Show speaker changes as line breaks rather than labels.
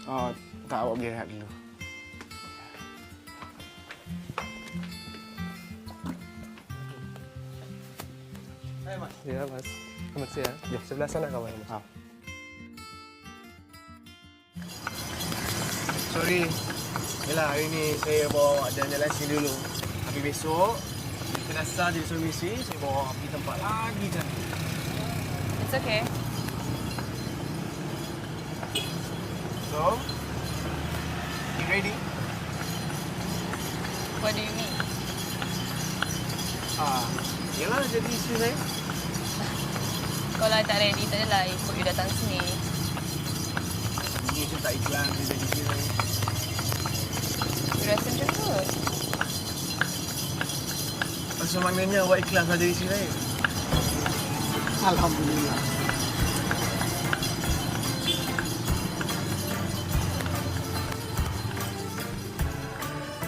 Oh, tak, awak pergi rehat dulu.
Hai Mas. Ya Mas. Selamat siang. Ya, sebelah sana kawan Mas.
Ah. Sorry. Yalah, hari ni saya bawa awak jalan-jalan sini dulu. Tapi besok, kita dah sah di Sulawesi misi, saya bawa awak pergi tempat lagi cantik.
It's okay.
So, you ready?
What do you mean?
Yalah, jadi isteri saya.
Kalau I tak ready, tak adalah ikut you datang sini.
Ini macam tak ikhlas dia jadi isteri saya.
You rasa macam tu?
Macam maknanya awak ikhlas lah jadi isteri saya? Alhamdulillah.